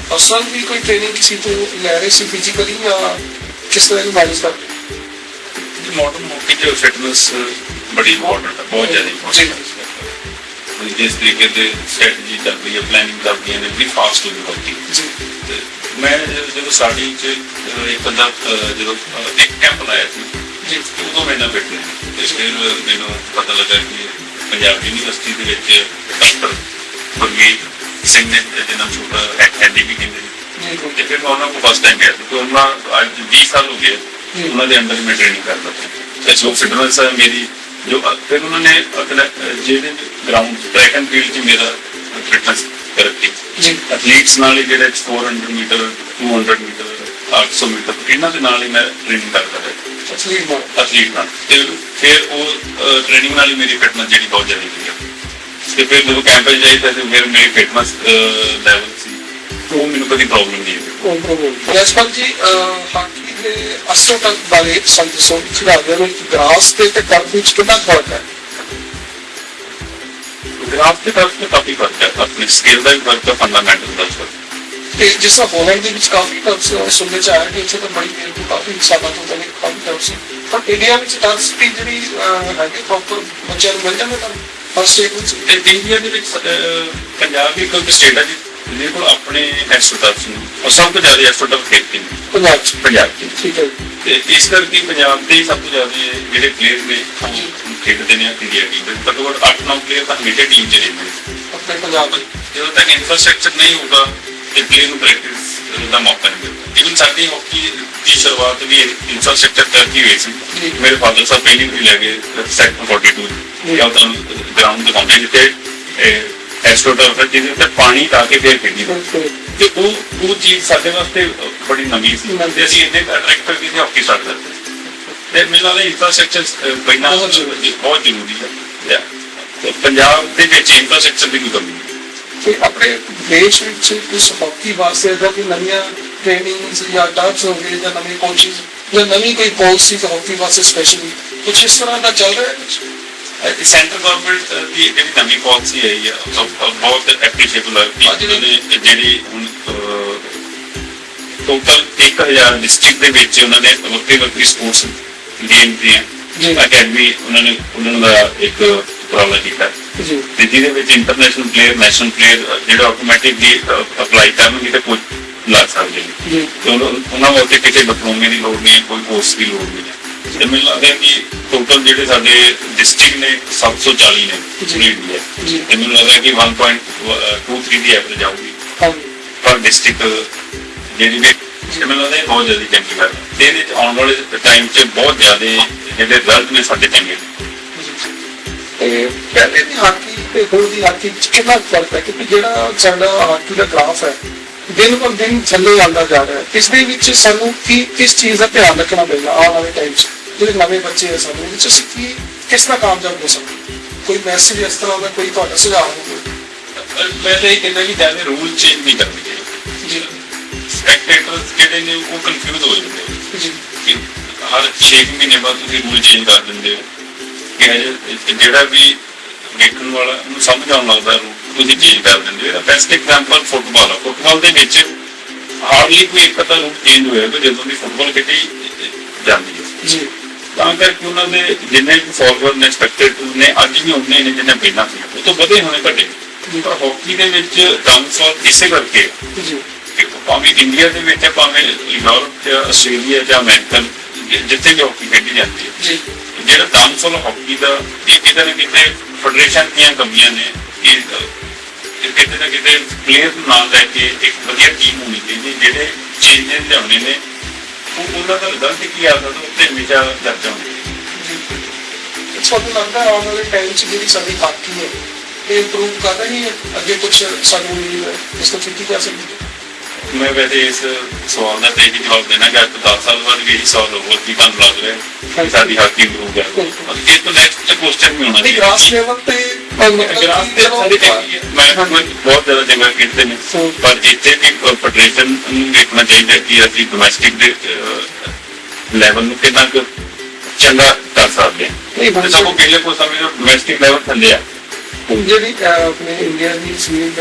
ਪਰਸਨਲ ਵੀ ਕੋਈ ਟ੍ਰੇਨਿੰਗ ਕਿਸੇ ਤੋਂ ਲੈ ਰਹੇ ਸੀ ਫਿਜ਼ੀਕਲੀ, ਜਾਂ ਕਿਸ ਤਰ੍ਹਾਂ ਦੀ ਮੈਨੇਜ ਕਰਦੇ? ਮਾਡਰਨ ਹਾਕੀ 'ਚ ਫਿਟਨੈਸ ਬੜੀ ਇੰਪੋਰਟੈਂਟ ਹੈ, ਬਹੁਤ ਜ਼ਿਆਦਾ ਇੰਪੋਰਟੈਂਟ ਹੈ। ਜਿਸ ਤਰੀਕੇ ਦੇ ਸਟ੍ਰੈਟਜੀ ਚੱਲ ਰਹੀ ਹੈ, ਪਲੈਨਿੰਗ ਚੱਲਦੀਆਂ ਨੇ, ਬੜੀ ਫਾਸਟ ਹੋ ਗਈ ਹਾਕੀ। ਤੇ ਮੈਂ ਜਦੋਂ ਸਟਾਰਟਿੰਗ 'ਚ ਇੱਕ ਅੱਧਾ ਜਦੋਂ ਇੱਕ ਕੈਂਪ ਲਾਇਆ ਸੀ ਉਦੋਂ ਮੈਂ ਨਾ ਫਿੱਟ ਨਹੀਂ, ਤੇ ਫਿਰ ਮੈਨੂੰ ਪਤਾ ਲੱਗਾ ਕਿ ਪੰਜਾਬ ਯੂਨੀਵਰਸਿਟੀ ਦੇ ਵਿੱਚ ਡਾਕਟਰ ਗੁਰਮੀਤ ਸਿੰਘ ਨੇ ਜਿਹਨਾਂ ਨੂੰ ਛੋਟਾ ਐਨਡੀਪੀ ਕਹਿੰਦੇ ਨੇ, ਤੇ ਫਿਰ ਮੈਂ ਉਹਨਾਂ ਕੋਲ ਫਸਟ ਟਾਈਮ ਗਿਆ ਸੀ। ਤੇ ਉਹਨਾਂ ਅੱਜ 20 ਸਾਲ ਹੋ ਗਏ ਉਹਨਾਂ ਦੇ ਅੰਡਰ ਮੈਂ ਟ੍ਰੇਨਿੰਗ ਕਰਦਾ ਸੀ। ਜੋ ਫਿਟਨੈਸ ਹੈ ਮੇਰੀ, ਜੋ ਫਿਰ ਉਹਨਾਂ ਨੇ ਜਿਹੜੇ ਗਰਾਊਂਡ ਟਰੈਕ ਐਂਡ ਫੀਲਡ 'ਚ ਮੇਰਾ ਫਿਟਨੈਸ ਕਰਤੀ ਐਥਲੀਟਸ ਨਾਲ ਹੀ, ਜਿਹੜੇ 400 ਮੀਟਰ 200 ਮੀਟਰ 800 ਮੀਟਰ ਇਹਨਾਂ ਦੇ ਨਾਲ ਹੀ ਮੈਂ ਟ੍ਰੇਨਿੰਗ ਕਰਦਾ ਰਿਹਾ ਐਥਲੀਟ ਨਾਲ। ਤੇ ਫਿਰ ਉਹ ਟ੍ਰੇਨਿੰਗ ਨਾਲ ਹੀ ਮੇਰੀ ਫਿਟਨੈਸ ਜਿਹੜੀ ਬਹੁਤ ਜ਼ਿਆਦਾ ਹੋਈ। ਤੇ ਫਿਰ ਜਦੋਂ ਕੈਂਪ 'ਚ ਜਾਈਦਾ ਤੇ ਫਿਰ ਮੇਰੀ ਫਿਟਨੈਸ ਲੈਵਲ ਸੀ ਉਹ ਮੈਨੂੰ ਕਦੀ ਪ੍ਰੋਬਲਮ ਨਹੀਂ ਹੋਈ। ਰਾਜਪਾਲ ਜੀ, ਹਾਕੀ ਦੇ ਅਸਲ ਤੱਕ ਬਾਰੇ ਸਾਨੂੰ ਦੱਸੋ, ਖਿਡਾਰੀਆਂ ਨੂੰ ਗ੍ਰਾਸ ਤੇ ਟਰਫ ਵਿੱਚ ਕਿੰਨਾ ਫਰਕ ਹੈ? ਗ੍ਰਾਸ ਤੇ ਟਰਫ ਤੇ ਕਾਫੀ ਫਰਕ ਹੈ, ਆਪਣੇ ਸਕਿੱਲ ਦਾ ਵੀ ਫਰਕ ਹੈ, ਫੰਡਾਮੈਂਟਲ ਦਾ ਫਰਕ। ਤੇ ਜਿਸ ਤਰ੍ਹਾਂ ਪੋਲੈਂਡ ਦੇ ਵਿੱਚ ਕਾਫੀ ਟਰਫਸ ਸੁਣਨੇ ਚ ਆਇਆ ਕਿ ਇੱਥੇ ਤਾਂ ਬੜੀ ਦੇਰ ਤੋਂ ਕਾਫੀ ਸਾਲਾਂ ਤੋਂ ਪਹਿਲੇ ਕਾਫੀ ਟਰਫ ਸੀ, ਪਰ ਇੰਡੀਆ ਵਿੱਚ ਟਰਫਸ ਦੀ ਜਿਹੜੀ ਹੈਗੀ ਪ੍ਰੋਪਰ ਬੱਚਿਆਂ ਨੂੰ ਮਿਲ ਜਾਂਦੇ ਤਾਂ ਹਰ ਸਟੇਟ ਵਿੱਚ? ਤੇ ਇੰਡੀਆ ਦੇ ਵਿੱਚ ਪੰਜਾਬ ਵੀ ਇੱਕ ਸਟੇਟ ਹੈ ਜਿਹਦੇ ਕੋਲ ਆਪਣੇ ਐਸਟਰੋਟਰਫ ਨੇ, ਔਰ ਸਭ ਤੋਂ ਜ਼ਿਆਦਾ ਐਸਟਰੋਟਰਫ ਖੇਡਦੇ ਨੇ ਪੰਜਾਬ 'ਚ। ਠੀਕ ਹੈ। ਤੇ ਇਸ ਕਰਕੇ ਪੰਜਾਬ ਦੇ ਸਭ ਤੋਂ ਜ਼ਿਆਦਾ ਜਿਹੜੇ ਪਲੇਅਰ ਨੇ ਖੇਡਦੇ ਨੇ ਇੰਡੀਆ ਟੀਮ ਦੇ, ਘੱਟੋ ਘੱਟ 8-9 ਪਲੇਅਰ ਤਾਂ ਹਮੇਸ਼ਾ ਟੀਮ 'ਚ ਰਹਿੰਦੇ ਨੇ ਆਪਣੇ ਪੰਜਾਬ ਵਿੱਚ। ਜਦੋਂ ਤੱਕ ਇਨਫਰਾਸਟ੍ਰਕਚਰ ਨਹੀਂ ਹੋਊਗਾ ਤੇ ਪਲੇਅਰ ਨੂੰ ਪ੍ਰੈਕਟਿਸ ਦਾ ਮੌਕਾ ਨਹੀਂ ਮਿਲਦਾ। ਇਵਨ ਸਾਡੀ ਹਾਕੀ ਦੀ ਸ਼ੁਰੂਆਤ ਵੀ ਇਨਫਰਾਸਟ੍ਰਕਚਰ ਕਰਕੇ ਹੋਈ ਸੀ। ਮੇਰੇ ਫਾਦਰ ਸਾਹਿਬ ਪਹਿਲੀ ਵਾਰੀ ਲੈ ਗਏ ਸੈਕਟਰ 42 ਜਾਂ ਤਾਂ ਗਰਾਊਂਡ ਦਿਖਾਉਂਦੇ ਜਿੱਥੇ ਐਸਟਰੋਟਰਫ ਜਿਹਦੇ ਉੱਤੇ ਪਾਣੀ ਪਾ ਕੇ ਫਿਰ ਖੇਡੀ, ਤੇ ਉਹ ਚੀਜ਼ ਸਾਡੇ ਵਾਸਤੇ ਬੜੀ ਨਵੀਂ ਸੀ ਤੇ ਅਸੀਂ ਇਹਦੇ ਅਟਰੈਕਟ ਕਰਕੇ ਹਾਕੀ ਸਟਾਰਟ ਕਰਦੇ। ਤੇ ਮੈਨੂੰ ਲੱਗਦਾ ਇਨਫਰਾਸਟ੍ਰਕਚਰ ਪਹਿਲਾਂ ਬਹੁਤ ਜ਼ਰੂਰੀ ਹੈ, ਤੇ ਪੰਜਾਬ ਦੇ ਵਿੱਚ ਇਨਫਰਾਸਟ੍ਰਕਚਰ ਦੀ ਕੋਈ ਕਮੀ ਨਹੀਂ। ਤੇ ਆਪਣੇ ਦੇਸ਼ ਵਿੱਚ ਕੁਝ ਹਾਕੀ ਵਾਸਤੇ ਜਾਂ ਕੋਈ ਨਵੀਆਂ ਟ੍ਰੇਨਿੰਗਸ ਜਾਂ ਟਰਫਸ ਹੋ ਗਏ ਜਾਂ ਨਵੇਂ ਕੋਚਿਸ ਜਾਂ ਨਵੀਂ ਕੋਈ ਪਾਲਿਸੀ ਹਾਕੀ ਵਾਸਤੇ ਸਪੈਸ਼ਲੀ ਕੁਝ ਇਸ ਤਰ੍ਹਾਂ ਦਾ ਚੱਲ ਰਿਹਾ ਹੈ? ਸੈਂਟਰ ਗਵਰਨਮੈਂਟ ਦੀ ਜਿਹੜੀ ਨਵੀਂ ਪਾਲਿਸੀ ਆਈ ਹੈ ਬਹੁਤ ਐਪਰੀਸ਼ੀਏਬਲ ਹੈ। ਜਿਹੜੀ ਹੁਣ ਟੋਟਲ 1000 ਡਿਸਟ੍ਰਿਕਟ ਦੇ ਵਿੱਚ ਉਹਨਾਂ ਨੇ ਵੱਖਰੀ ਸਪੋਰਟਸ ਗੇਮ ਦੀਆਂ ਅਕੈਡਮੀ ਉਹਨਾਂ ਦਾ ਇੱਕ ਉਪਰਾਲਾ ਕੀਤਾ, ਤੇ ਜਿਹਦੇ ਵਿੱਚ ਇੰਟਰਨੈਸ਼ਨਲ ਪਲੇਅਰ ਨੈਸ਼ਨਲ ਪਲੇਅਰ ਜਿਹੜਾ ਆਟੋਮੈਟਿਕਲੀ ਅਪਲਾਈ ਕਰਨਗੇ ਤੇ ਕੋਚ ਲੱਗ ਸਕਦੇ ਨੇ। ਤੇ ਉਹਨਾਂ ਵਾਸਤੇ ਕਿਸੇ ਡਿਪਲੋਮੇ ਦੀ ਲੋੜ ਨਹੀਂ, ਕੋਈ ਕੋਰਸ ਦੀ ਲੋੜ ਨਹੀਂ। ਤੇ ਮੈਨੂੰ ਲੱਗਦਾ ਕਿ ਟੋਟਲ ਜਿਹੜੇ ਸਾਡੇ ਡਿਸਟ੍ਰਿਕਟ ਨੇ 740 ਨੇ ਇੰਡੀਆ, ਤੇ ਮੈਨੂੰ ਲੱਗਦਾ ਕਿ 1.23 ਦੀ ਐਵਰੇਜ ਆਊਗੀ ਪਰ ਡਿਸਟ੍ਰਿਕਟ ਜਿਹੜੀ ਵੀ। ਤੇ ਮੈਨੂੰ ਲੱਗਦਾ ਬਹੁਤ ਜ਼ਿਆਦਾ ਚੰਗੀ ਗੱਲ ਹੈ, ਤੇ ਇਹਦੇ ਚ ਆਉਣ ਵਾਲੇ ਟਾਈਮ 'ਚ ਬਹੁਤ ਜ਼ਿਆਦਾ ਜਿਹੜੇ ਰਿਜ਼ਲਟ ਨੇ ਸਾਡੇ ਚੰਗੇ ਨੇ। ਤੇ ਪਹਿਲੇ ਦੀ ਹਾਕੀ ਤੇ ਹੁਣ ਦੀ ਹਾਕੀ ਚ ਕਿੰਨਾ ਫਰਕ ਹੈ? ਕਿਉਂਕਿ ਜਿਹੜਾ ਸਾਡਾ ਹਾਕੀ ਦਾ ਗ੍ਰਾਫ ਹੈ ਦਿਨ ਪਰ ਦਿਨ ਥੱਲੇ ਆਉਂਦਾ ਜਾ ਰਿਹਾ ਹੈ, ਇਸ ਦੇ ਵਿੱਚ ਸਾਨੂੰ ਕਿਸ ਚੀਜ਼ ਦਾ ਧਿਆਨ ਰੱਖਣਾ ਪਏਗਾ ਆਉਣ ਵਾਲੇ ਟਾਈਮ 'ਚ? ਜਿਹੜੇ ਨਵੇਂ ਬੱਚੇ ਹੈ ਸਾਡੇ ਵਿੱਚ ਅਸੀਂ ਕਿਸ ਤਰ੍ਹਾਂ ਕਾਮਯਾਬ ਹੋ ਸਕਦੇ? ਕੋਈ ਮੈਸੇਜ ਇਸ ਤਰ੍ਹਾਂ ਦਾ ਕੋਈ ਤੁਹਾਡਾ ਸੁਝਾਅ ਹੋਵੇ? ਮੈਂ ਤਾਂ ਇਹ ਕਹਿੰਦਾ ਕਿ ਜ਼ਿਆਦਾ ਰੂਲ ਚੇਂਜ ਨਹੀਂ ਕਰਨੇ ਚਾਹੀਦੇ। ਸਪੈਕਟੇਟਰਸ ਜਿਹੜੇ ਨੇ ਉਹ ਕਨਫਿਊਜ਼ ਹੋ ਜਾਂਦੇ ਕਿ ਹਰ 6 ਮਹੀਨੇ ਬਾਅਦ ਤੁਸੀਂ ਰੂਲ ਚੇਂਜ ਕਰ ਦਿੰਦੇ ਹੋ, ਕਿ ਜਿਹੜਾ ਵੀ ਦੇਖਣ ਵਾਲਾ ਉਹਨੂੰ ਸਮਝ ਆਉਣ ਲੱਗਦਾ ਰੂਲ ਤੁਸੀਂ ਚੇਂਜ ਕਰ ਦਿੰਦੇ ਹੋ। ਇਹਦਾ ਬੈਸਟ ਐਗਜ਼ਾਮਪਲ ਫੁੱਟਬਾਲ ਆ। ਫੁੱਟਬਾਲ ਦੇ ਵਿੱਚ ਹਾਰਡਲੀ ਕੋਈ ਇੱਕ ਅੱਧਾ ਰੂਲ ਚੇਂਜ ਹੋਇਆ ਜਦੋਂ ਦੀ ਫੁੱਟਬਾਲ ਖੇਡੀ ਜਾਂਦੀ ਹੈ, ਤਾਂ ਕਰਕੇ ਉਹਨਾਂ ਦੇ ਜਿੰਨੇ ਵੀ ਫਾਰਵਰਡ ਨੇ ਸਪੈਕਟੇਟਰ ਨੇ ਅੱਜ ਵੀ ਉਨੇ ਨੇ ਜਿੰਨੇ ਪਹਿਲਾਂ ਸੀ, ਉਹ ਤੋਂ ਵਧੇ ਹੋਣੇ ਘਟੇ। ਪਰ ਹਾਕੀ ਦੇ ਵਿੱਚ ਡਾਊਨਫਾਲ ਇਸੇ ਕਰਕੇ ਹੈ ਜੀ ਕਿ ਭਾਵੇਂ ਇੰਡੀਆ ਦੇ ਵਿੱਚ ਹੈ, ਭਾਵੇਂ ਯੂਰਪ ਜਾਂ ਆਸਟ੍ਰੇਲੀਆ ਜਾਂ ਅਮਰੀਕਨ ਜਿੱਥੇ ਵੀ ਹਾਕੀ ਖੇਡੀ ਜਾਂਦੀ ਹੈ, ਜੀ ਜਿਹੜਾ ਡਾਊਨਫਾਲ ਹਾਕੀ ਦਾ ਇਹ ਕਿਤੇ ਨਾ ਕਿਤੇ ਫੈਡਰੇਸ਼ਨ ਦੀਆਂ ਕਮੀਆਂ ਨੇ ਕਿ ਇਹ ਕਿਤੇ ਨਾ ਕਿਤੇ ਪਲੇਅਰ ਨੂੰ ਨਾਲ ਲੈ ਕੇ ਇੱਕ ਵਧੀਆ ਟੀਮ ਹੋਣੀ ਚਾਹੀਦੀ, ਜਿਹੜੇ ਚੇਂਜਸ ਲਿਆਉਣੇ ਨੇ ਉਹਨਾਂ ਦਾ ਰਿਜ਼ਲਟ ਕੀ ਆਉਂਦਾ ਤਾਂ ਉੱਤੇ ਹਮੇਸ਼ਾ ਚਰਚਾ ਹੁੰਦੀ ਹੈ। ਤੁਹਾਨੂੰ ਲੱਗਦਾ ਆਉਣ ਵਾਲੇ ਟਾਈਮ 'ਚ ਜਿਹੜੀ ਸਾਡੀ ਹਾਕੀ ਹੈ ਇਹ ਇੰਪਰੂਵ ਕਰ ਰਹੀ ਹੈ, ਅੱਗੇ ਕੁਝ ਸਾਨੂੰ ਉਮੀਦ ਹੈ ਇਸ ਤੋਂ ਕੀ ਕਰ ਸਕਦੀ ਹੈ? ਮੈਂ ਵੈਸੇ ਇਸ ਸਵਾਲ ਦਾ ਤੇ ਇਹੀ ਜਵਾਬ ਦੇਣਾ ਕਿ ਅੱਜ ਤੋਂ 10 ਸਾਲ ਬਾਅਦ ਵੀ ਇਹੀ ਸਵਾਲ ਹੋਊਗਾ ਕਿ ਤੁਹਾਨੂੰ ਲੱਗ ਰਿਹਾ ਕਿ ਸਾਡੀ ਹਾਕੀ ਇੰਪਰੂਵ ਕਰ ਰਹੀ ਹੈ। ਇਹ ਤੋਂ ਨੈਕਸਟ ਕੁਐਸਚਨ ਵੀ ਹੋਣਾ ਨਹੀਂ ਚਾਹੀਦਾ। ਗ੍ਰਾਸ ਲੈਵਲ ਤੇ ਗ੍ਰਾਸ ਤੇ ਸਾਡੇ ਮੈਂ ਬਹੁਤ ਜ਼ਿਆਦਾ ਜਗ੍ਹਾ ਖੇਡਦੇ ਨੇ, ਪਰ ਇੱਥੇ ਵੀ ਫੈਡਰੇਸ਼ਨ ਨੂੰ ਦੇਖਣਾ ਚਾਹੀਦਾ ਕਿ ਅਸੀਂ ਡੋਮੈਸਟਿਕ ਦੇ ਲੈਵਲ ਨੂੰ ਕਿੰਨਾ ਕੁ ਚੰਗਾ ਕਰ ਸਕਦੇ ਨਹੀਂ, ਹਾਂ। ਤੇ ਸਭ ਤੋਂ ਪਹਿਲੇ ਕੋਈ ਸਮੇਂ ਡੋਮੈਸਟਿਕ ਲੈਵਲ ਥੱਲੇ ਆ। ਜਿਹੜੀ ਆਪਣੇ ਇੰਡੀਆ ਦੀ ਫੀਲਡ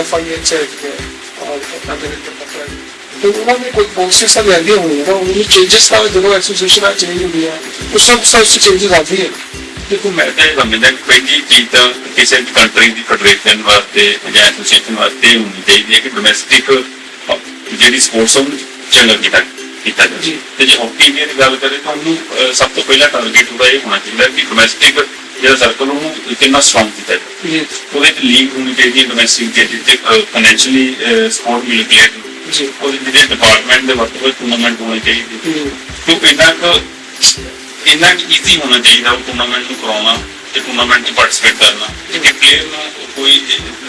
FIH ਹੈ ਔਰ ਅਮਰੀਕਨ ਪੱਤਰ ਤੇ ਉਹਨਾਂ ਨੇ ਕੋਈ ਪੋਲਿਸੀਜ਼ ਤਾਂ ਲੈਂਦੀਆਂ ਹੋਣੀਆਂ ਨਾ, ਉਹਨੂੰ ਚੇਂਜਸ ਤਾਂ ਜਦੋਂ ਐਸੋਸੀਏਸ਼ਨ ਆ ਚੇਂਜ ਹੁੰਦੀ ਹੈ ਉਸ ਤੋਂ ਉਸ ਚੇਂਜਸ ਆਉਂਦੀ ਹੈ। ਦੇਖੋ ਮੈਂ ਤਾਂ ਇਹ ਸਮਝਦਾ ਕਿ ਪਹਿਲੀ ਚੀਜ਼ ਤਾਂ ਕਿਸੇ ਵੀ ਕੰਟਰੀ ਦੀ ਫੈਡਰੇਸ਼ਨ ਵਾਸਤੇ ਜਾਂ ਐਸੋਸੀਏਸ਼ਨ ਵਾਸਤੇ ਹੋਣੀ ਚਾਹੀਦੀ ਹੈ ਕਿ ਡੋਮੈਸਟਿਕ ਜਿਹੜੀ ਸਪੋਰਟਸ ਉਹਨੂੰ ਚੰਗਾ ਕੀਤਾ ਜਾਵੇ। ਤੇ ਜੇ ਹਾਕੀ ਦੀ ਗੱਲ ਕਰੇ ਤਾਂ ਉਹਨੂੰ ਸਭ ਤੋਂ ਪਹਿਲਾਂ ਟਾਰਗੇਟ ਉਹਦਾ ਇਹ ਹੋਣਾ ਚਾਹੀਦਾ ਕਿ ਡੋਮੈਸਟਿਕ ਜਿਹੜਾ ਸਰਕਲ ਉਹਨੂੰ ਕਿੰਨਾ ਸਟਰੋਂਗ ਕੀਤਾ ਜਾਵੇ। ਉਹਦੇ ਚ ਲੀਗ ਹੋਣੀ ਚਾਹੀਦੀ ਹੈ ਡੋਮੈਸਟਿਕ ਜਿਹਦੇ ਫਾਈਨੈਂਸ਼ੀਅਲੀ ਸਪੋਰਟ ਮਿਲ ਕੇ ਉਹਦੇ ਜਿਹੜੇ ਡਿਪਾਰਟਮੈਂਟ ਦੇ ਵਰਤੋਂ ਟੂਰਨਾਮੈਂਟ ਹੋਣੇ ਚਾਹੀਦੇ ਕਿਉਂਕਿ ਇੰਨਾ ਈਜ਼ੀ ਹੋਣਾ ਚਾਹੀਦਾ ਉਹ ਟੂਰਨਾਮੈਂਟ ਨੂੰ ਕਰਾਉਣਾ ਤੇ ਟੂਰਨਾਮੈਂਟ 'ਚ ਪਾਰਟਿਸਿਪੇਟ ਕਰਨਾ ਕਿ ਪਲੇਅਰ ਨੂੰ ਕੋਈ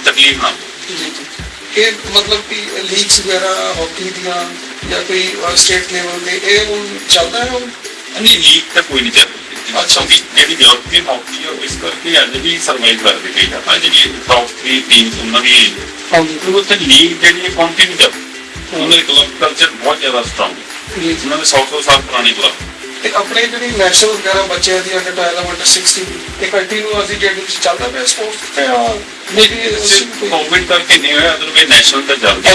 ਤਕਲੀਫ ਨਾ ਹੋਵੇ। ਇਹ ਮਤਲਬ ਕਿ ਲੀਗਸ ਵਗੈਰਾ ਹਾਕੀ ਦੀਆਂ ਜਾਂ ਕੋਈ ਸਟੇਟ ਲੈਵਲ ਤੇ ਇਹ ਹੁਣ ਚੱਲਦਾ ਹੈ ਹੁਣ? ਨਹੀਂ ਲੀਗ ਤਾਂ ਕੋਈ ਨਹੀਂ ਚੱਲਦੀ। ਅੱਛਾ ਜਿਹੜੀ ਯੂਰਪੀਅਨ ਹਾਕੀ ਹੈ ਇਸ ਕਰਕੇ ਅੱਜ ਵੀ ਸਰਵਾਈਵ ਕਰ ਰਹੀ ਹੈ। ਅੱਜ ਜਿਹੜੀ ਟੌਪ 3 ਟੀਮਸ ਉਹਨਾਂ ਦੀ ਹਾਂਜੀ ਉਹ ਤਾਂ ਲੀਗ ਜਿਹੜੀ ਹੈ ਕੰਟੀਨਿਊ ਚੱਲਦੀ। ਉਹਨਾਂ ਦੇ ਕਲੱਬ ਕਲਚਰ ਬਹੁਤ ਜ਼ਿਆਦਾ ਸਟਰੋਂਗ ਹੈ। ਉਹਨਾਂ ਦੇ 100 ਸਾਲ ਪੁਰਾਣੇ ਕਲੱਬ ਤੇ ਆਪਣੇ ਜਿਹੜੀ ਨੈਸ਼ਨਲ ਵਗੈਰਾ ਬੱਚਿਆਂ ਦੀ ਅੰਡਰ 12 ਅੰਡਰ 16 ਇਹ ਕੰਟੀਨਿਊ ਅਸੀਂ ਡੇਟ ਵਿੱਚ ਚੱਲਦਾ ਪਿਆ ਸਪੋਰਟਸ ਤੇ ਮੇਬੀ ਕੋਵਿਡ ਕਰਕੇ ਨਹੀਂ ਹੋਇਆ, ਅਦਰਵਾਈਜ਼ ਨੈਸ਼ਨਲ ਤਾਂ ਚੱਲਦਾ।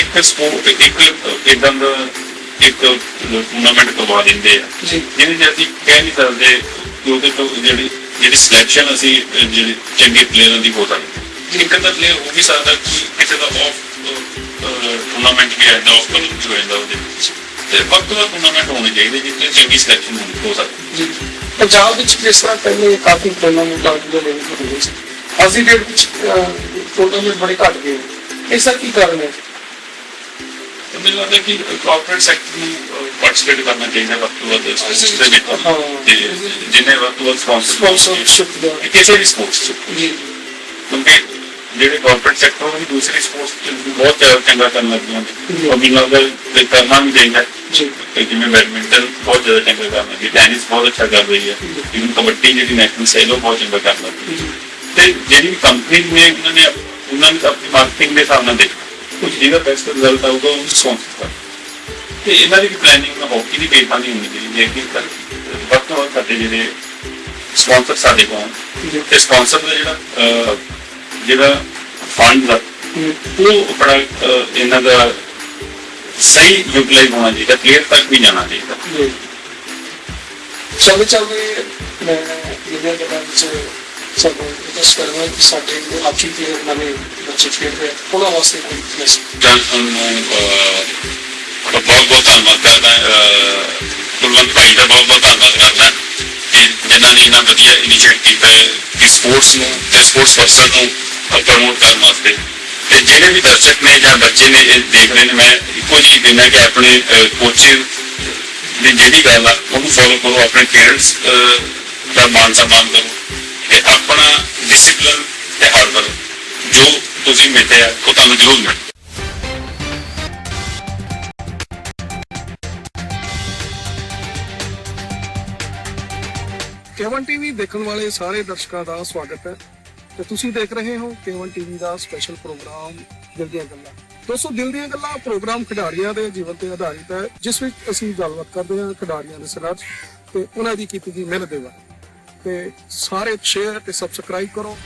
ਇੱਕ ਸਪੋਰਟ ਇੱਕ ਇਦਾਂ ਦਾ ਇੱਕ ਟੂਰਨਾਮੈਂਟ ਕਰਵਾ ਦਿੰਦੇ ਆ ਜਿਹਦੇ ਚ ਅਸੀਂ ਕਹਿ ਨਹੀਂ ਸਕਦੇ ਕਿ ਉਹਦੇ ਤੋਂ ਜਿਹੜੀ ਸਿਲੈਕਸ਼ਨ ਅਸੀਂ ਜਿਹੜੇ ਚੰਗੇ ਪਲੇਅਰਾਂ ਦੀ ਹੋ ਸਕਦੀ। ਇੱਕ ਅੱਧਾ ਪਲੇਅਰ ਹੋ ਵੀ ਸਕਦਾ ਕਿ ਕਿਸੇ ਦਾ ਆਫ ਟੂਰਨਾਮੈਂਟ ਵੀ ਆਉਂਦਾ, ਆਫ ਕਲਰ ਵੀ ਹੋ ਜਾਂਦਾ ਉਹਦੇ ਵਿੱਚ। ਤੇ ਵਕਤ ਦਾ ਟੂਰਨਾਮੈਂਟ ਹੋਣੇ ਚਾਹੀਦੇ ਜਿੱਥੇ ਚੰਗੀ ਸਿਲੈਕਸ਼ਨ ਹੋ ਸਕਦੀ। ਪੰਜਾਬ ਵਿੱਚ ਜਿਸ ਤਰ੍ਹਾਂ ਪਹਿਲੇ ਕਾਫੀ ਟੂਰਨਾਮੈਂਟ ਲੱਗਦੇ ਨੇ ਹੁੰਦੇ ਸੀ, ਅੱਜ ਦੀ ਡੇਟ ਵਿੱਚ ਟੂਰਨਾਮੈਂਟ ਬੜੇ ਘੱਟ ਗਏ। ਇਸ ਦਾ ਕੀ ਕਾਰਨ ਹੈ? ਮੈਨੂੰ ਲੱਗਦਾ ਕਿ ਕਾਰਪੋਰੇਟ ਸੈਕਟਰ ਨੂੰ ਪਾਰਟਿਸਿਪੇਟ ਕਰਨਾ ਚਾਹੀਦਾ ਵੱਧ ਤੋਂ ਵੱਧ ਸਪੋਰਟਸ ਦੇ ਵਿੱਚ, ਜਿਹਨੇ ਵੱਧ ਤੋਂ ਵੱਧ ਸਪਾਂਸਰਸ਼ਿਪ ਕਿਸੇ ਵੀ ਸਪੋਰਟਸ 'ਚ। ਕਿਉਂਕਿ ਜਿਹੜੇ ਕਾਰਪੋਰੇਟ ਸੈਕਟਰ ਉਹ ਵੀ ਦੂਸਰੀ ਸਪੋਰਟਸ ਬਹੁਤ ਜ਼ਿਆਦਾ ਚੰਗਾ ਕਰਨ ਲੱਗ ਗਏ ਨੇ, ਉਹ ਮੈਨੂੰ ਲੱਗਦਾ ਕਰਨਾ ਵੀ ਚਾਹੀਦਾ। ਜਿਵੇਂ ਬੈਡਮਿੰਟਨ ਬਹੁਤ ਜ਼ਿਆਦਾ ਚੰਗਾ ਕਰ ਰਹੀ ਹੈ, ਟੈਨਿਸ ਬਹੁਤ ਅੱਛਾ ਕਰ ਰਹੀ ਹੈ, ਇਵਨ ਕਬੱਡੀ ਜਿਹੜੀ ਨੈਸ਼ਨਲ ਸੈਲ ਉਹ ਬਹੁਤ ਚੰਗਾ ਕਰ ਰਹੀ ਹੈ। ਤੇ ਜਿਹੜੀ ਵੀ ਕੰਪਨੀ ਨੇ ਉਹਨਾਂ ਨੇ ਆਪਣੀ ਮਾਰਕੀਟਿੰਗ ਦੇ ਹਿਸਾਬ ਨਾਲ ਦੇਖਣਾ ਜਿਹਦਾ ਬੈਸਟ ਰਿਜ਼ਲਟ ਆਊਗਾ ਉਹਨੂੰ ਸਪਾਂਸਰ ਕਰ। ਤੇ ਇਹਨਾਂ ਦੀ ਵੀ ਪਲੈਨਿੰਗ ਹਾਕੀ ਦੀ ਬੇਸਾਂ ਦੀ ਹੋਣੀ ਚਾਹੀਦੀ ਹੈ ਕਿ ਵੱਧ ਤੋਂ ਵੱਧ ਸਾਡੇ ਜਿਹੜੇ ਸਪਾਂਸਰ ਸਾਡੇ ਕੋਲ ਤੇ ਸਪਾਂਸਰ ਦਾ ਜਿਹੜਾ ਫੰਡ ਦਾ ਉਹ ਆਪਣਾ ਇਹਨਾਂ ਦਾ ਸਹੀ ਯੂਟਿਲਾਈਜ਼ ਹੋਣਾ ਚਾਹੀਦਾ, ਪਲੇਅਰ ਤੱਕ ਵੀ ਜਾਣਾ ਚਾਹੀਦਾ। ਚੱਲਦੇ ਮੈਂ ਇਹਦੇ ਗੱਲਾਂ ਵਿੱਚ ਸਾਨੂੰ ਰਿਕਵੈਸਟ ਕਰਾਂਗਾ ਕਿ ਸਾਡੇ ਹਾਕੀ ਪਲੇਅਰ ਨਵੇਂ ਬੱਚੇ ਖੇਡ ਰਹੇ ਉਹਨਾਂ ਵਾਸਤੇ ਕੋਈ ਮੈਸੇਜ। ਬਹੁਤ ਬਹੁਤ ਧੰਨਵਾਦ ਕਰਦਾ ਕੁਲਵੰਤ ਭਾਈ ਦਾ, ਬਹੁਤ ਬਹੁਤ ਧੰਨਵਾਦ ਕਰਦਾ ਕਿ ਜਿਨ੍ਹਾਂ ਨੇ ਇਹਨਾਂ ਵਧੀਆ ਇਨੀਸ਼ੀਏਟਿਵ ਕੀਤਾ ਹੈ ਕਿ ਸਪੋਰਟਸ ਨੂੰ ਤੇ ਸਪੋਰਟਸ ਪਰਸਨ ਨੂੰ ਪ੍ਰਮੋਟ ਕਰਨ ਵਾਸਤੇ। ਤੇ ਜਿਹੜੇ ਵੀ ਦਰਸ਼ਕ ਨੇ ਜਾਂ ਬੱਚੇ ਨੇ ਇਹ ਦੇਖ ਰਹੇ ਨੇ, ਮੈਂ ਇੱਕੋ ਜਿਹੀ ਦਿੰਦਾ ਕਿ ਆਪਣੇ ਕੋਚਿਸ ਦੀ ਜਿਹੜੀ ਗੱਲ ਆ ਉਹਨੂੰ ਫੋਲੋ ਕਰੋ, ਆਪਣੇ ਪੇਰੈਂਟਸ ਦਾ ਮਾਨ ਸਨਮਾਨ ਕਰੋ ਤੇ ਆਪਣਾ ਡਿਸਿਪਲਿਨ ਤੇ ਹਾਰਡ ਵਰਕ ਜੋ ਤੁਸੀਂ ਮਿਲਿਆ ਉਹ ਤੁਹਾਨੂੰ ਜ਼ਰੂਰ ਮਿਲੇ। K1 TV ਦੇਖਣ ਵਾਲੇ ਸਾਰੇ ਦਰਸ਼ਕਾਂ ਦਾ ਸਵਾਗਤ ਹੈ ਤੇ ਤੁਸੀਂ ਦੇਖ ਰਹੇ ਹੋ K1 TV ਦਾ ਸਪੈਸ਼ਲ ਪ੍ਰੋਗਰਾਮ ਦਿਲ ਦੀਆਂ ਗੱਲਾਂ। ਦੋਸਤੋ, ਦਿਲ ਦੀਆਂ ਗੱਲਾਂ ਪ੍ਰੋਗਰਾਮ ਖਿਡਾਰੀਆਂ ਦੇ ਜੀਵਨ ਤੇ ਆਧਾਰਿਤ ਹੈ, ਜਿਸ ਵਿੱਚ ਅਸੀਂ ਗੱਲਬਾਤ ਕਰਦੇ ਹਾਂ ਖਿਡਾਰੀਆਂ ਦੇ ਸਿਰਾਂ ਤੇ ਉਹਨਾਂ ਦੀ ਕੀਤੀ ਗਈ ਮਿਹਨਤ ਦੇ ਬਾਰੇ। ਤੇ ਸਾਰੇ ਸ਼ੇਅਰ ਤੇ ਸਬਸਕ੍ਰਾਈਬ ਕਰੋ।